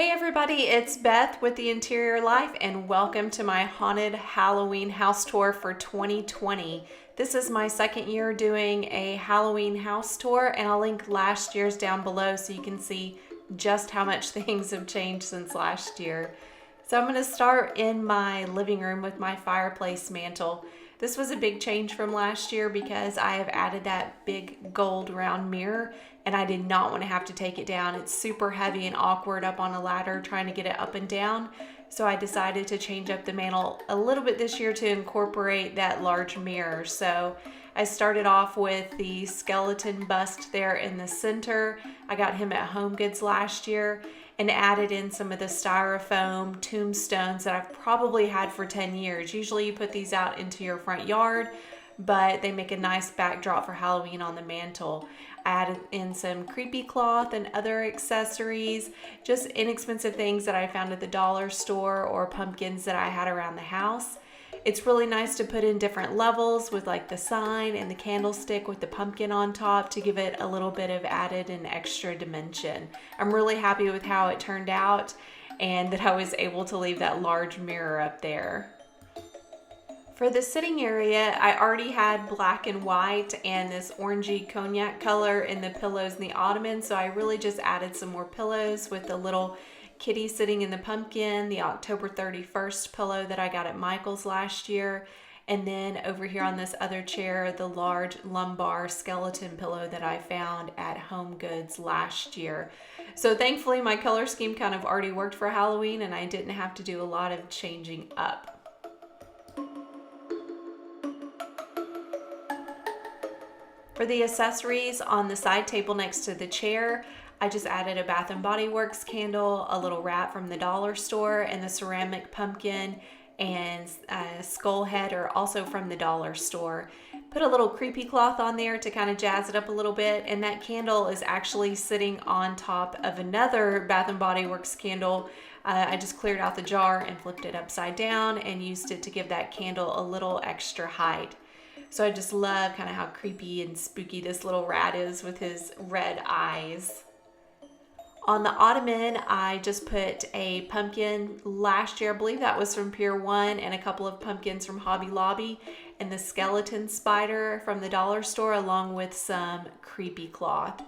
Hey everybody, it's Beth with The Interior Life and welcome to my haunted Halloween house tour for 2020. This is my second year doing a Halloween house tour and I'll link last year's down below so you can see just how much things have changed since last year. So I'm going to start in my living room with my fireplace mantle. This was a big change from last year because I have added that big gold round mirror and I did not want to have to take it down. It's super heavy and awkward up on a ladder trying to get it up and down. So I decided to change up the mantle a little bit this year to incorporate that large mirror. So I started off with the skeleton bust there in the center. I got him at Home Goods last year and added in some of the styrofoam tombstones that I've probably had for 10 years. Usually you put these out into your front yard, but they make a nice backdrop for Halloween on the mantle. I added in some creepy cloth and other accessories, just inexpensive things that I found at the dollar store or pumpkins that I had around the house. It's really nice to put in different levels with like the sign and the candlestick with the pumpkin on top to give it a little bit of added and extra dimension. I'm really happy with how it turned out and that I was able to leave that large mirror up there. For the sitting area, I already had black and white and this orangey cognac color in the pillows and the ottoman, so I really just added some more pillows with the little kitty sitting in the pumpkin, the October 31st pillow that I got at Michael's last year, and then over here on this other chair, the large lumbar skeleton pillow that I found at Home Goods last year. So thankfully my color scheme kind of already worked for Halloween and I didn't have to do a lot of changing up. For the accessories on the side table next to the chair, I just added a Bath & Body Works candle, a little rat from the dollar store, and the ceramic pumpkin and a skull head are also from the dollar store. Put a little creepy cloth on there to kind of jazz it up a little bit, and that candle is actually sitting on top of another Bath & Body Works candle. I just cleared out the jar and flipped it upside down and used it to give that candle a little extra height. So I just love kind of how creepy and spooky this little rat is with his red eyes. On the ottoman, I just put a pumpkin last year, I believe that was from Pier 1, and a couple of pumpkins from Hobby Lobby, and the skeleton spider from the dollar store, along with some creepy cloth.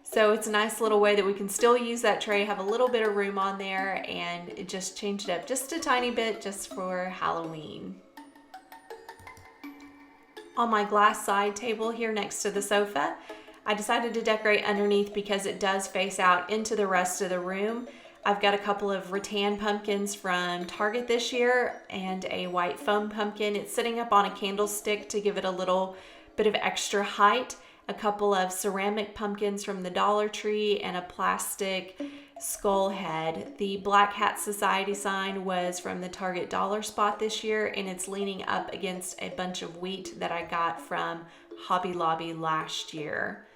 So it's a nice little way that we can still use that tray, have a little bit of room on there, and just change it up just a tiny bit just for Halloween. On my glass side table here next to the sofa, I decided to decorate underneath because it does face out into the rest of the room. I've got a couple of rattan pumpkins from Target this year and a white foam pumpkin. It's sitting up on a candlestick to give it a little bit of extra height. A couple of ceramic pumpkins from the Dollar Tree and a plastic skull head. The Black Hat Society sign was from the Target dollar spot this year, and it's leaning up against a bunch of wheat that I got from Hobby Lobby last year.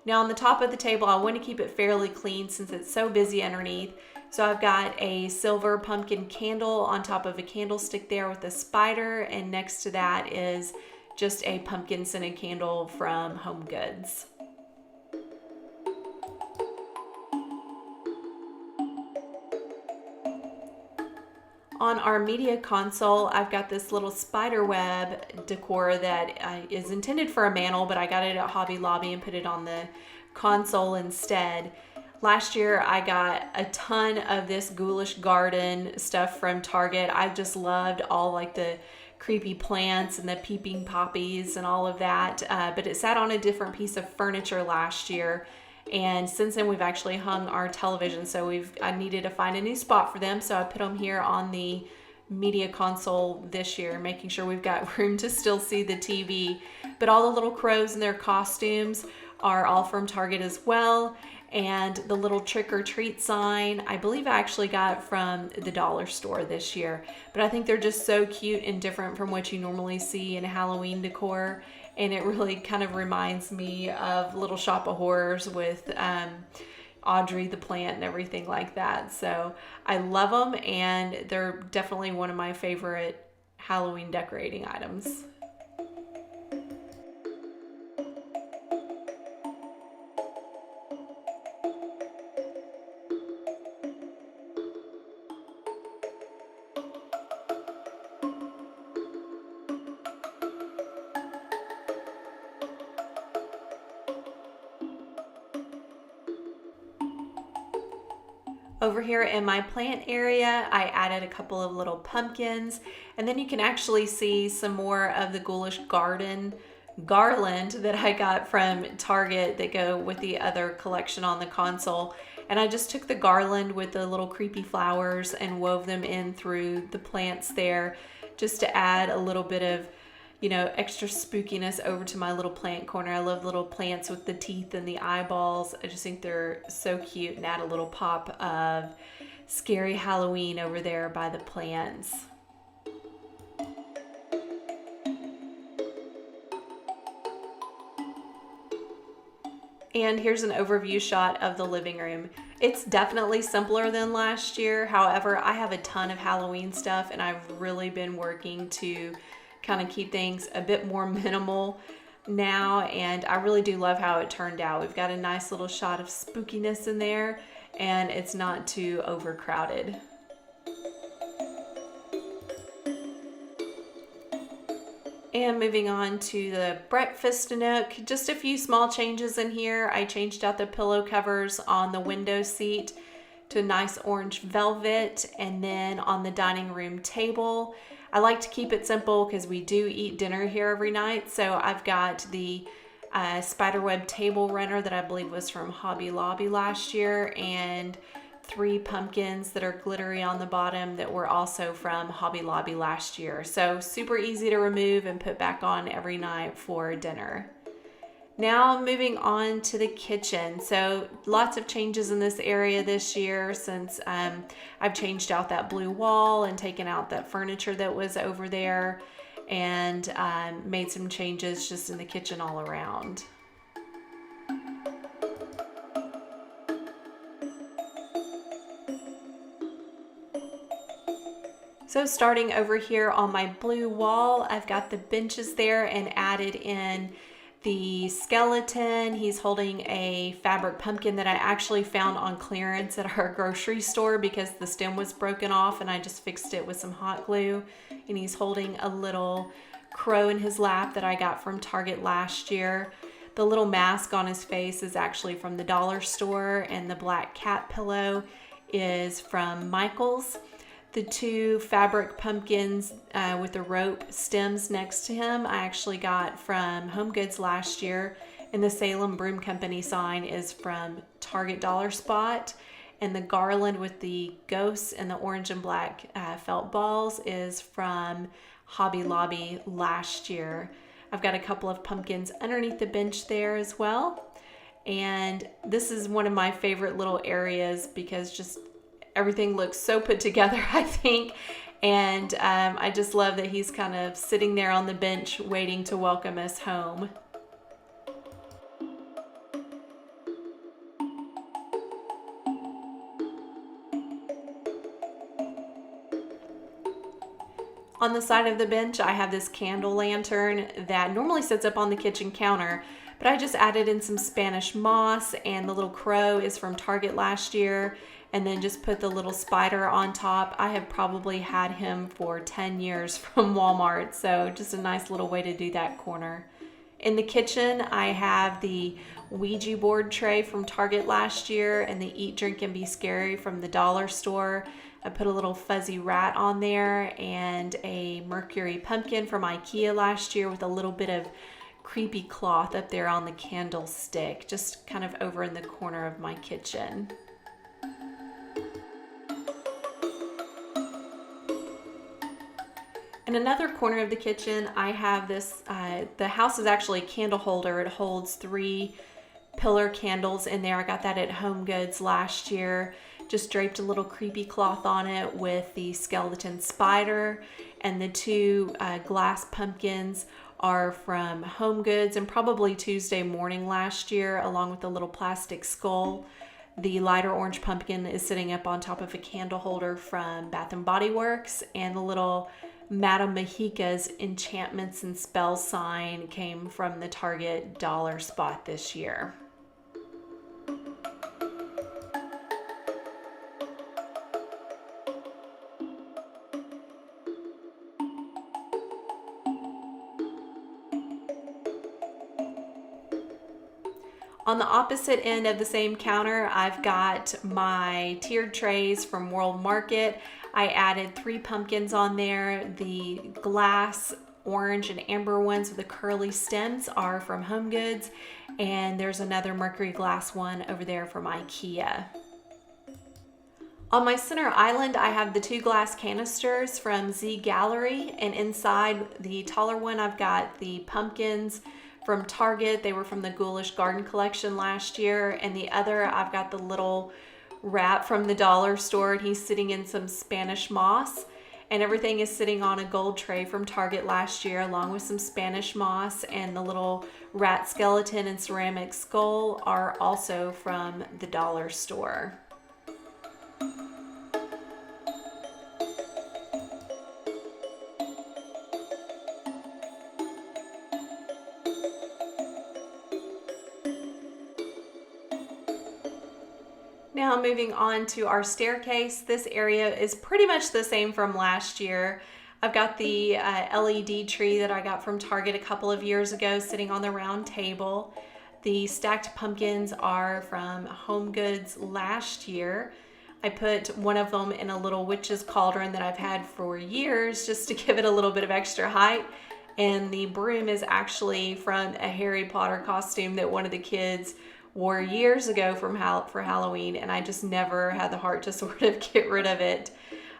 Now on the top of the table, I want to keep it fairly clean since it's so busy underneath. So I've got a silver pumpkin candle on top of a candlestick there with a spider, and next to that is just a pumpkin scented candle from Home Goods. On our media console, I've got this little spider web decor that is intended for a mantle, but I got it at Hobby Lobby and put it on the console instead. Last year, I got a ton of this ghoulish garden stuff from Target. I just loved all like the creepy plants and the peeping poppies and all of that, but it sat on a different piece of furniture last year. And since then we've actually hung our television, so I needed to find a new spot for them, so I put them here on the media console this year, making sure we've got room to still see the TV. But all the little crows and their costumes are all from Target as well, and the little trick or treat sign I believe I actually got from the dollar store this year. But I think they're just so cute and different from what you normally see in Halloween decor. And it really kind of reminds me of Little Shop of Horrors with Audrey the plant and everything like that. So I love them, and they're definitely one of my favorite Halloween decorating items. Over here in my plant area, I added a couple of little pumpkins, and then you can actually see some more of the Ghoulish Garden garland that I got from Target that go with the other collection on the console. And I just took the garland with the little creepy flowers and wove them in through the plants there, just to add a little bit of, you know, extra spookiness over to my little plant corner. I love little plants with the teeth and the eyeballs. I just think they're so cute, and add a little pop of scary Halloween over there by the plants. And here's an overview shot of the living room. It's definitely simpler than last year. However, I have a ton of Halloween stuff, and I've really been working to kind of keep things a bit more minimal now, and I really do love how it turned out. We've got a nice little shot of spookiness in there, and it's not too overcrowded. And moving on to the breakfast nook, just a few small changes in here. I changed out the pillow covers on the window seat to a nice orange velvet, and then on the dining room table, I like to keep it simple because we do eat dinner here every night. So I've got the spiderweb table runner that I believe was from Hobby Lobby last year, and 3 pumpkins that are glittery on the bottom that were also from Hobby Lobby last year. So super easy to remove and put back on every night for dinner. Now moving on to the kitchen. So lots of changes in this area this year since I've changed out that blue wall and taken out that furniture that was over there, and made some changes just in the kitchen all around. So starting over here on my blue wall, I've got the benches there and added in the skeleton. He's holding a fabric pumpkin that I actually found on clearance at our grocery store because the stem was broken off, and I just fixed it with some hot glue. And he's holding a little crow in his lap that I got from Target last year. The little mask on his face is actually from the dollar store, and the black cat pillow is from Michael's. The 2 fabric pumpkins with the rope stems next to him I actually got from Home Goods last year, and the Salem Broom Company sign is from Target Dollar Spot, and the garland with the ghosts and the orange and black felt balls is from Hobby Lobby last year. I've got a couple of pumpkins underneath the bench there as well, and this is one of my favorite little areas because just everything looks so put together, I think. And I just love that he's kind of sitting there on the bench waiting to welcome us home. On the side of the bench, I have this candle lantern that normally sits up on the kitchen counter, but I just added in some Spanish moss, and the little crow is from Target last year, and then just put the little spider on top. I have probably had him for 10 years from Walmart, so just a nice little way to do that corner. In the kitchen, I have the Ouija board tray from Target last year and the Eat, Drink, and Be Scary from the dollar store. I put a little fuzzy rat on there and a Mercury pumpkin from IKEA last year with a little bit of creepy cloth up there on the candlestick, just kind of over in the corner of my kitchen. In another corner of the kitchen, I have this, the house is actually a candle holder. It holds 3 pillar candles in there. I got that at Home Goods last year. Just draped a little creepy cloth on it with the skeleton spider, and the 2 glass pumpkins are from Home Goods and probably Tuesday Morning last year, along with the little plastic skull. The lighter orange pumpkin is sitting up on top of a candle holder from Bath and Body Works, and the little Madame Mexica's enchantments and spells sign came from the Target dollar spot this year. On the opposite end of the same counter, I've got my tiered trays from World Market. I added 3 pumpkins on there. The glass orange and amber ones with the curly stems are from Home Goods, and there's another mercury glass one over there from IKEA. On my center island, I have the 2 glass canisters from Z Gallery, and inside the taller one, I've got the pumpkins from Target. They were from the Ghoulish Garden collection last year. And the other, I've got the little wrap from the dollar store, and he's sitting in some Spanish moss. And everything is sitting on a gold tray from Target last year, along with some Spanish moss, and the little rat skeleton and ceramic skull are also from the dollar store. Now moving on to our staircase, this area is pretty much the same from last year. I've got the LED tree that I got from Target a couple of years ago sitting on the round table. The stacked pumpkins are from Home Goods last year. I put one of them in a little witch's cauldron that I've had for years just to give it a little bit of extra height. And the broom is actually from a Harry Potter costume that one of the kids wore years ago for Halloween, and I just never had the heart to sort of get rid of it.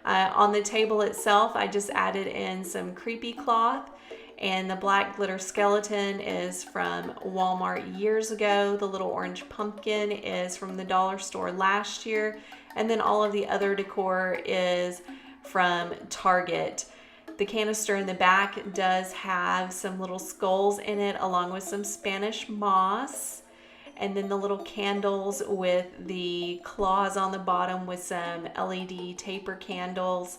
On the table itself, I just added in some creepy cloth, and the black glitter skeleton is from Walmart years ago. The little orange pumpkin is from the dollar store last year, and then all of the other decor is from Target. The canister in the back does have some little skulls in it, along with some Spanish moss. And then the little candles with the claws on the bottom with some LED taper candles.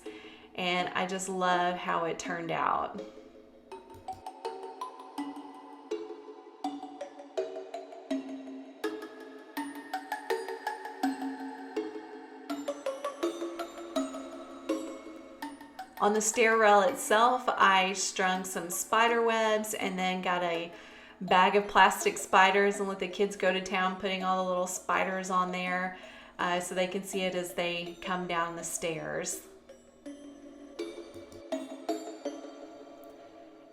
And I just love how it turned out. On the stair rail itself, I strung some spider webs and then got a bag of plastic spiders and let the kids go to town putting all the little spiders on there so they can see it as they come down the stairs.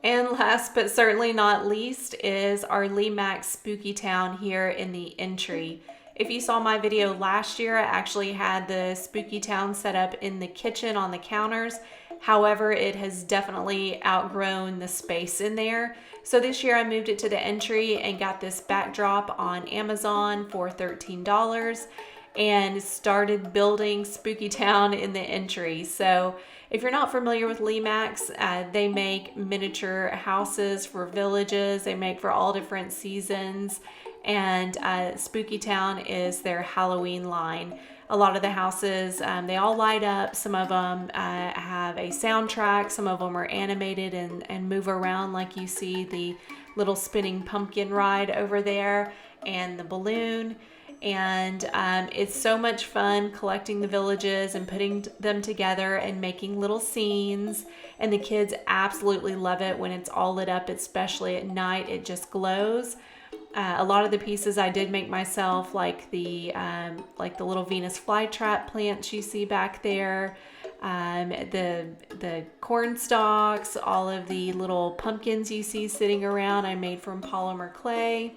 And last but certainly not least is our Lemax Spookytown here in the entry. If you saw my video last year, I actually had the Spookytown set up in the kitchen on the counters. However, it has definitely outgrown the space in there. So this year I moved it to the entry and got this backdrop on Amazon for $13 and started building Spookytown in the entry. So if you're not familiar with Lemax, they make miniature houses for villages. They make for all different seasons. And Spookytown is their Halloween line. A lot of the houses, they all light up. Some of them have a soundtrack. Some of them are animated and move around, like you see the little spinning pumpkin ride over there and the balloon. And it's so much fun collecting the villages and putting them together and making little scenes. And the kids absolutely love it when it's all lit up, especially at night. It just glows. A lot of the pieces I did make myself, like the little Venus flytrap plants you see back there, the corn stalks, all of the little pumpkins you see sitting around, I made from polymer clay.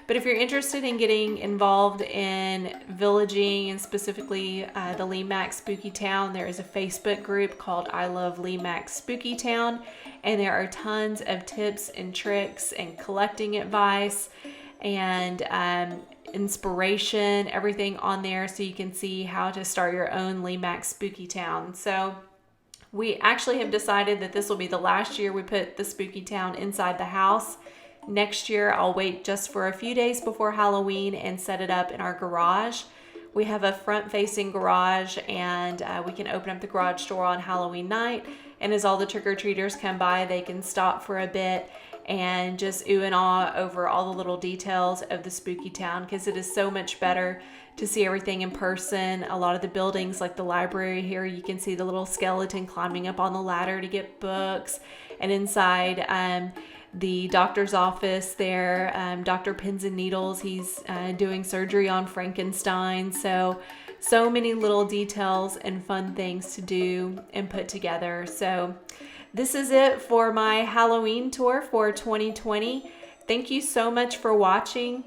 But if you're interested in getting involved in villaging and specifically the Lemax Spookytown, there is a Facebook group called I Love Lemax Spookytown, and there are tons of tips and tricks and collecting advice and inspiration, everything on there, so you can see how to start your own Lemax Spookytown. So we actually have decided that this will be the last year we put the Spookytown inside the house. Next year, I'll wait just for a few days before Halloween and set it up in our garage. We have a front-facing garage, and we can open up the garage door on Halloween night. And as all the trick-or-treaters come by, they can stop for a bit and just ooh and ah over all the little details of the Spookytown, because it is so much better to see everything in person. A lot of the buildings, like the library here, you can see the little skeleton climbing up on the ladder to get books. And inside the doctor's office there, Dr. Pins and Needles. He's doing surgery on Frankenstein. So many little details and fun things to do and put together. So this is it for my Halloween tour for 2020. Thank you so much for watching.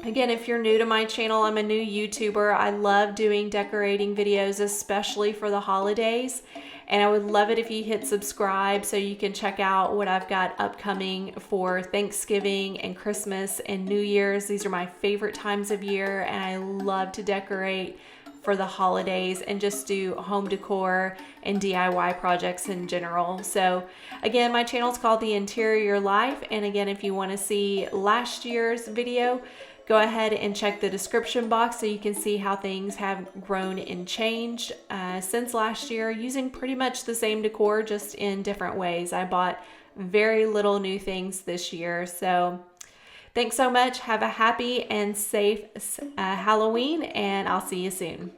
Again, if you're new to my channel, I'm a new YouTuber. I love doing decorating videos, especially for the holidays. And I would love it if you hit subscribe so you can check out what I've got upcoming for Thanksgiving and Christmas and New Year's. These are my favorite times of year, and I love to decorate for the holidays and just do home decor and DIY projects in general. So again, my channel is called The Interior Life. And again, if you want to see last year's video, go ahead and check the description box so you can see how things have grown and changed since last year, using pretty much the same decor, just in different ways. I bought very little new things this year. So thanks so much. Have a happy and safe Halloween, and I'll see you soon.